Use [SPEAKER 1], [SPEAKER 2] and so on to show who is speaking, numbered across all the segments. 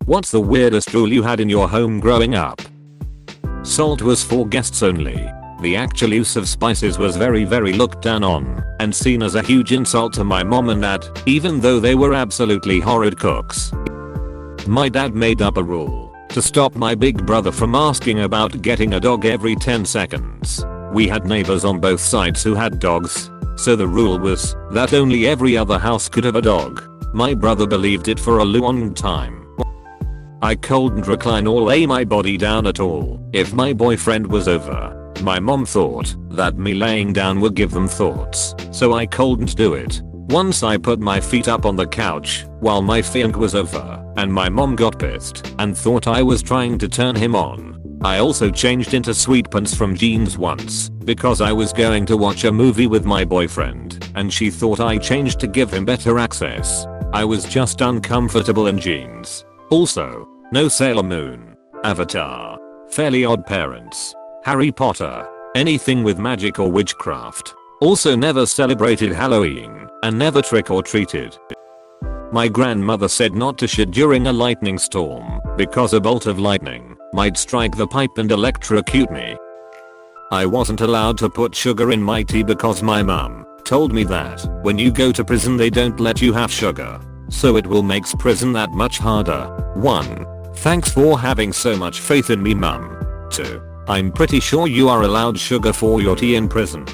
[SPEAKER 1] What's the weirdest rule you had in your home growing up? Salt was for guests only. The actual use of spices was very looked down on and seen as a huge insult to my mom and dad, even though they were absolutely horrid cooks. My dad made up a rule to stop my big brother from asking about getting a dog every 10 seconds. We had neighbors on both sides who had dogs, so the rule was that only every other house could have a dog. My brother believed it for a long time. I couldn't recline or lay my body down at all if my boyfriend was over. My mom thought that me laying down would give them thoughts, so I couldn't do it. Once I put my feet up on the couch while my fiancé was over, and my mom got pissed and thought I was trying to turn him on. I also changed into sweatpants from jeans once because I was going to watch a movie with my boyfriend and she thought I changed to give him better access. I was just uncomfortable in jeans. Also, no Sailor Moon, Avatar, Fairly Odd Parents, Harry Potter, anything with magic or witchcraft. Also never celebrated Halloween and never trick or treated. My grandmother said not to shit during a lightning storm because a bolt of lightning might strike the pipe and electrocute me. I wasn't allowed to put sugar in my tea because my mum told me that when you go to prison they don't let you have sugar, so it will makes prison that much harder. 1. Thanks for having so much faith in me, mum. 2. I'm pretty sure you are allowed sugar for your tea in prison.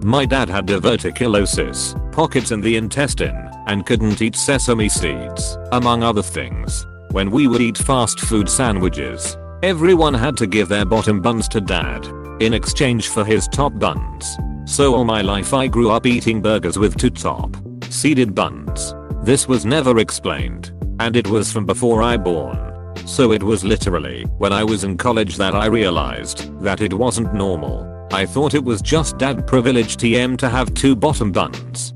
[SPEAKER 1] My dad had diverticulosis, pockets in the intestine, and couldn't eat sesame seeds, among other things. When we would eat fast food sandwiches, everyone had to give their bottom buns to dad in exchange for his top buns. So all my life I grew up eating burgers with two top seeded buns. This was never explained, and it was from before I born. So it was literally when I was in college that I realized that it wasn't normal. I thought it was just dad privilege TM to have two bottom buns.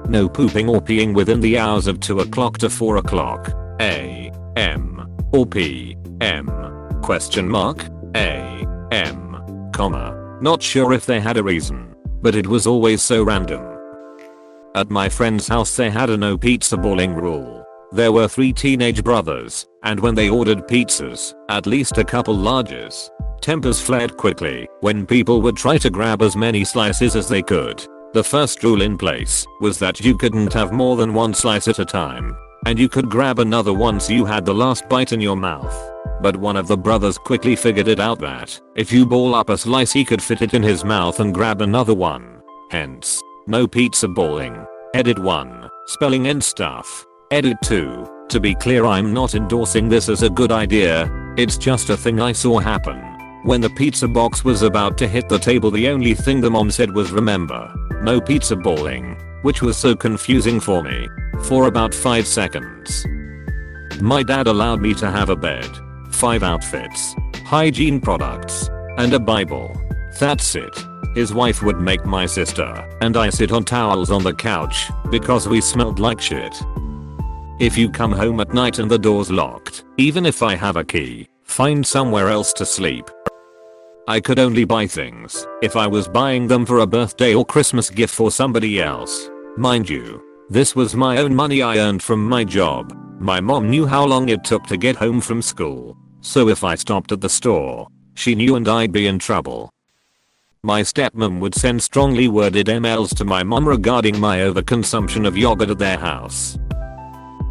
[SPEAKER 1] No pooping or peeing within the hours of 2 o'clock to 4 o'clock a.m. or p.m. question mark a.m. comma. Not sure if they had a reason, but it was always so random. At my friend's house they had a no pizza balling rule. There were 3 teenage brothers, and when they ordered pizzas, at least a couple larges, tempers flared quickly when people would try to grab as many slices as they could. The first rule in place was that you couldn't have more than one slice at a time, and you could grab another once you had the last bite in your mouth. But one of the brothers quickly figured it out that if you ball up a slice he could fit it in his mouth and grab another one. Hence, no pizza balling. Edit 1. Spelling and stuff. Edit 2. To be clear, I'm not endorsing this as a good idea, it's just a thing I saw happen. When the pizza box was about to hit the table, the only thing the mom said was remember, no pizza balling, which was so confusing for me. For about 5 seconds. My dad allowed me to have a bed, 5 outfits, hygiene products, and a Bible. That's it. His wife would make my sister and I sit on towels on the couch because we smelled like shit. If you come home at night and the door's locked, even if I have a key, find somewhere else to sleep. I could only buy things if I was buying them for a birthday or Christmas gift for somebody else. Mind you, this was my own money I earned from my job. My mom knew how long it took to get home from school, so if I stopped at the store, she knew and I'd be in trouble. My stepmom would send strongly worded emails to my mom regarding my overconsumption of yogurt at their house.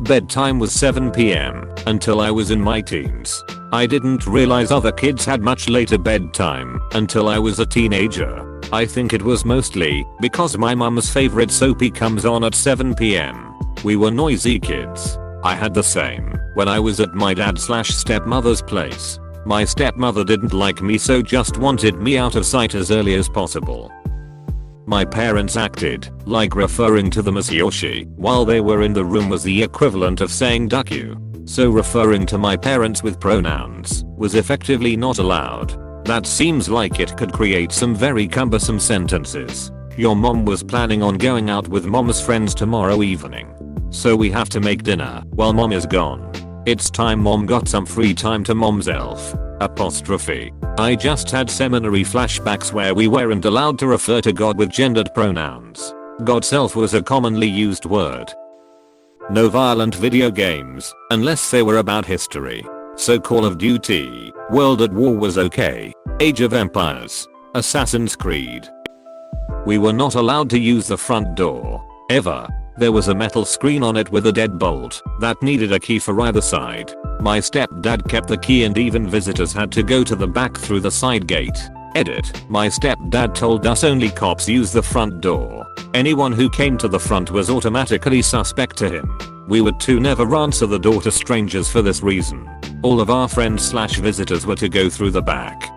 [SPEAKER 1] Bedtime was 7 p.m. until I was in my teens. I didn't realize other kids had much later bedtime until I was a teenager. I think it was mostly because my mom's favorite soapy comes on at 7 p.m. We were noisy kids. I had the same when I was at my dad/stepmother's place. My stepmother didn't like me, so just wanted me out of sight as early as possible. My parents acted like referring to them as he or she while they were in the room was the equivalent of saying duck you. So referring to my parents with pronouns was effectively not allowed. That seems like it could create some very cumbersome sentences. Your mom was planning on going out with mom's friends tomorrow evening, so we have to make dinner while mom is gone. It's time mom got some free time to mom's elf. Apostrophe. I just had seminary flashbacks where we weren't allowed to refer to God with gendered pronouns. God self was a commonly used word. No violent video games, unless they were about history. So Call of Duty, World at War was okay. Age of Empires, Assassin's Creed. We were not allowed to use the front door, ever. There was a metal screen on it with a deadbolt that needed a key for either side. My stepdad kept the key and even visitors had to go to the back through the side gate. Edit. My stepdad told us only cops use the front door. Anyone who came to the front was automatically suspect to him. We would too never answer the door to strangers for this reason. All of our friends/visitors were to go through the back.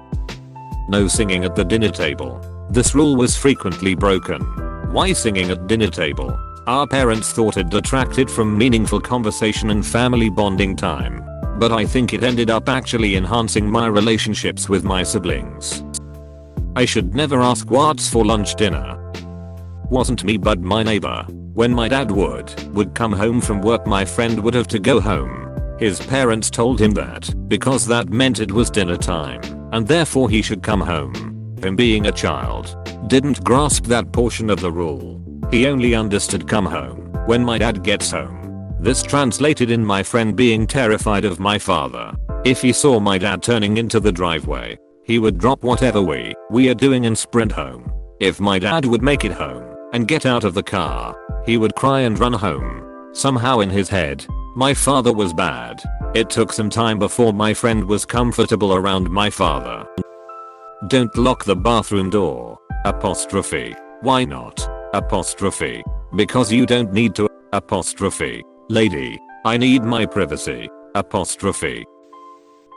[SPEAKER 1] No singing at the dinner table. This rule was frequently broken. Why singing at dinner table? Our parents thought it detracted from meaningful conversation and family bonding time. But I think it ended up actually enhancing my relationships with my siblings. I should never ask what's for lunch dinner. Wasn't me but my neighbor. When my dad would come home from work, my friend would have to go home. His parents told him that because that meant it was dinner time and therefore he should come home. Him being a child didn't grasp that portion of the rule. He only understood come home when my dad gets home. This translated in my friend being terrified of my father. If he saw my dad turning into the driveway, he would drop whatever we are doing and sprint home. If my dad would make it home and get out of the car, he would cry and run home. Somehow in his head, my father was bad. It took some time before my friend was comfortable around my father. Don't lock the bathroom door. Apostrophe. Why not? Apostrophe. Because you don't need to. Apostrophe. Lady, I need my privacy. Apostrophe.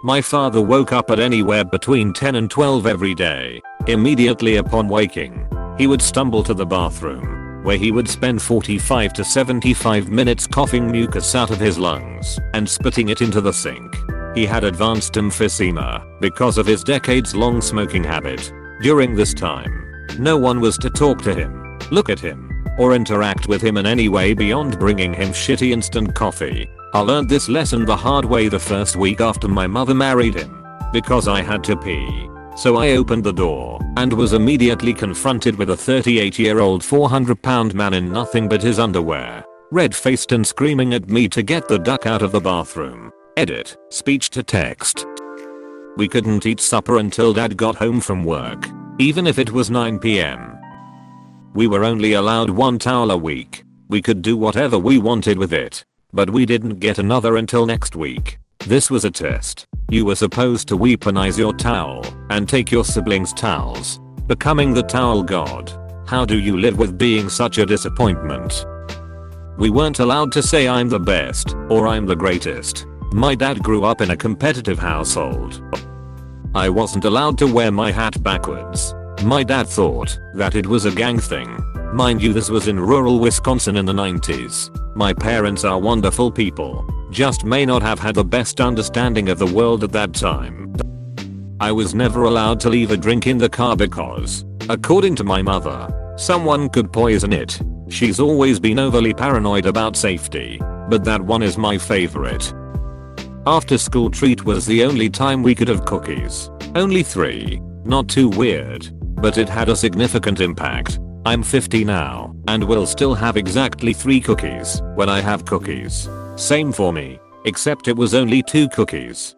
[SPEAKER 1] My father woke up at anywhere between 10 and 12 every day. Immediately upon waking, he would stumble to the bathroom, where he would spend 45 to 75 minutes coughing mucus out of his lungs and spitting it into the sink. He had advanced emphysema because of his decades-long smoking habit. During this time, no one was to talk to him, look at him, or interact with him in any way beyond bringing him shitty instant coffee. I learned this lesson the hard way the first week after my mother married him, because I had to pee. So I opened the door and was immediately confronted with a 38-year-old 400-pound man in nothing but his underwear, red-faced and screaming at me to get the duck out of the bathroom. Edit. Speech to text. We couldn't eat supper until dad got home from work, even if it was 9 p.m. We were only allowed one towel a week. We could do whatever we wanted with it, but we didn't get another until next week. This was a test. You were supposed to weaponize your towel and take your siblings' towels, becoming the towel god. How do you live with being such a disappointment? We weren't allowed to say I'm the best or I'm the greatest. My dad grew up in a competitive household. I wasn't allowed to wear my hat backwards. My dad thought that it was a gang thing. Mind you, this was in rural Wisconsin in the 90s. My parents are wonderful people, just may not have had the best understanding of the world at that time. I was never allowed to leave a drink in the car because, according to my mother, someone could poison it. She's always been overly paranoid about safety, but that one is my favorite. After school treat was the only time we could have cookies. Only 3. Not too weird, but it had a significant impact. I'm 50 now and will still have exactly 3 cookies when I have cookies. Same for me, except it was only 2 cookies.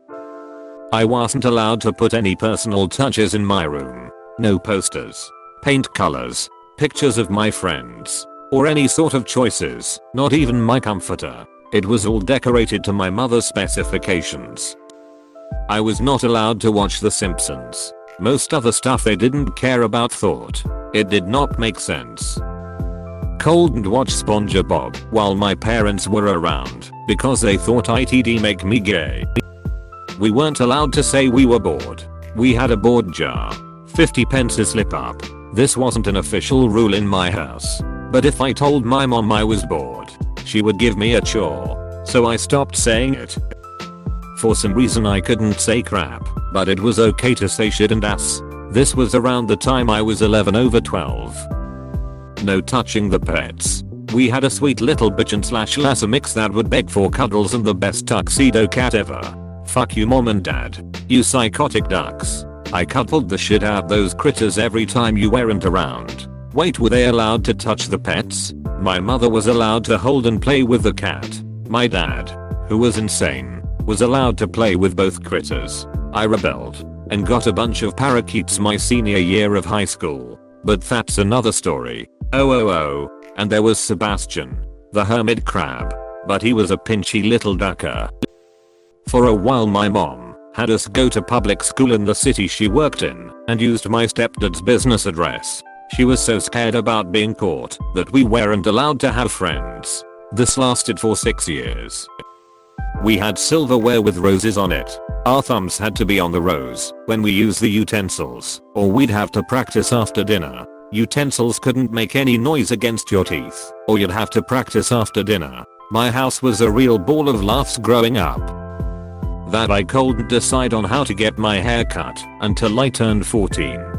[SPEAKER 1] I wasn't allowed to put any personal touches in my room. No posters, paint colors, pictures of my friends, or any sort of choices, not even my comforter. It was all decorated to my mother's specifications. I was not allowed to watch The Simpsons. Most other stuff they didn't care about thought it did not make sense. Couldn't watch SpongeBob while my parents were around because they thought it'd make me gay. We weren't allowed to say we were bored. We had a board jar. 50 pence a slip up. This wasn't an official rule in my house, but if I told my mom I was bored, she would give me a chore, so I stopped saying it. For some reason I couldn't say crap, but it was okay to say shit and ass. This was around the time I was 11/12. No touching the pets. We had a sweet little bitchin'/lasser mix that would beg for cuddles and the best tuxedo cat ever. Fuck you mom and dad, you psychotic ducks. I cuddled the shit out those critters every time you weren't around. Wait, were they allowed to touch the pets? My mother was allowed to hold and play with the cat. My dad, who was insane, was allowed to play with both critters. I rebelled and got a bunch of parakeets my senior year of high school. But that's another story. And there was Sebastian, the hermit crab. But he was a pinchy little ducker. For a while my mom had us go to public school in the city she worked in and used my stepdad's business address. She was so scared about being caught that we weren't allowed to have friends. This lasted for 6 years. We had silverware with roses on it. Our thumbs had to be on the rose when we used the utensils, or we'd have to practice after dinner. Utensils couldn't make any noise against your teeth, or you'd have to practice after dinner. My house was a real ball of laughs growing up. That I couldn't decide on how to get my hair cut until I turned 14.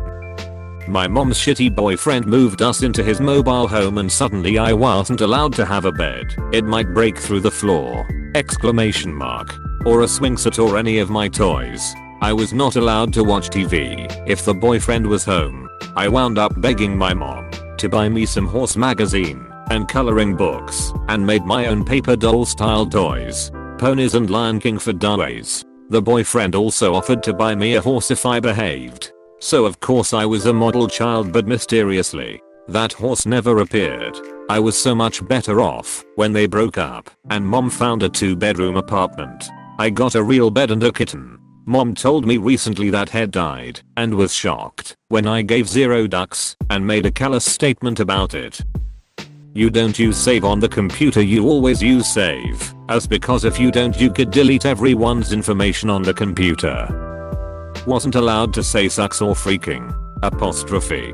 [SPEAKER 1] My mom's shitty boyfriend moved us into his mobile home and suddenly I wasn't allowed to have a bed. It might break through the floor! Exclamation mark. Or a swing set or any of my toys. I was not allowed to watch TV if the boyfriend was home. I wound up begging my mom to buy me some horse magazine and coloring books and made my own paper doll style toys, ponies and Lion King for days. The boyfriend also offered to buy me a horse if I behaved. So of course I was a model child, but mysteriously, that horse never appeared. I was so much better off when they broke up and mom found a 2-bedroom apartment. I got a real bed and a kitten. Mom told me recently that Head died and was shocked when I gave 0 ducks and made a callous statement about it. You don't use save on the computer, you always use save as, because if you don't you could delete everyone's information on the computer. Wasn't allowed to say sucks or freaking apostrophe.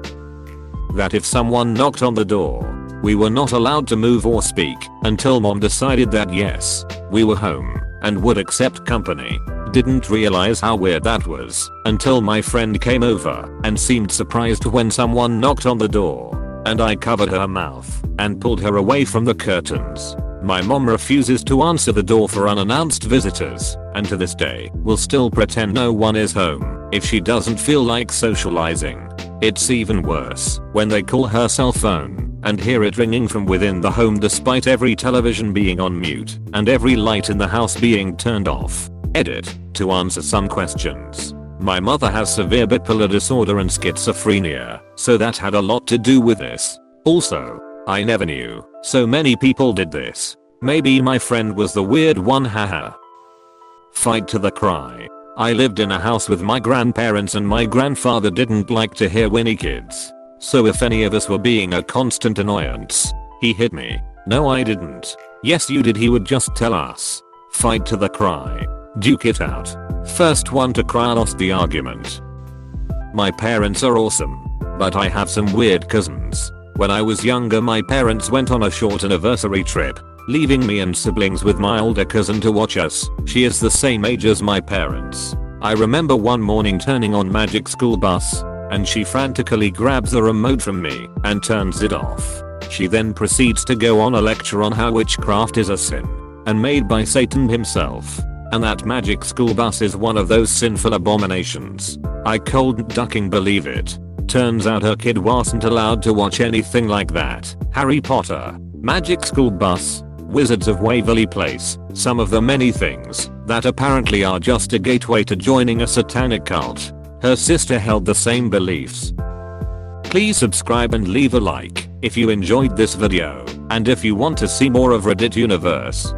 [SPEAKER 1] That if someone knocked on the door, we were not allowed to move or speak until mom decided that yes, we were home and would accept company. Didn't realize how weird that was until my friend came over and seemed surprised when someone knocked on the door, and I covered her mouth and pulled her away from the curtains. My mom refuses to answer the door for unannounced visitors, and to this day will still pretend no one is home if she doesn't feel like socializing. It's even worse when they call her cell phone and hear it ringing from within the home despite every television being on mute and every light in the house being turned off. Edit, to answer some questions. My mother has severe bipolar disorder and schizophrenia, so that had a lot to do with this. Also, I never knew so many people did this. Maybe my friend was the weird one, haha. Fight to the cry. I lived in a house with my grandparents and my grandfather didn't like to hear whiny kids. So if any of us were being a constant annoyance, he hit me. No I didn't. Yes you did, he would just tell us. Fight to the cry. Duke it out. First one to cry lost the argument. My parents are awesome, but I have some weird cousins. When I was younger my parents went on a short anniversary trip, leaving me and siblings with my older cousin to watch us. She is the same age as my parents. I remember one morning turning on Magic School Bus, and she frantically grabs the remote from me and turns it off. She then proceeds to go on a lecture on how witchcraft is a sin and made by Satan himself, and that Magic School Bus is one of those sinful abominations. I couldn't ducking believe it. Turns out her kid wasn't allowed to watch anything like that. Harry Potter, Magic School Bus, Wizards of Waverly Place, some of the many things that apparently are just a gateway to joining a satanic cult. Her sister held the same beliefs. Please subscribe and leave a like if you enjoyed this video, and if you want to see more of Reddit Universe.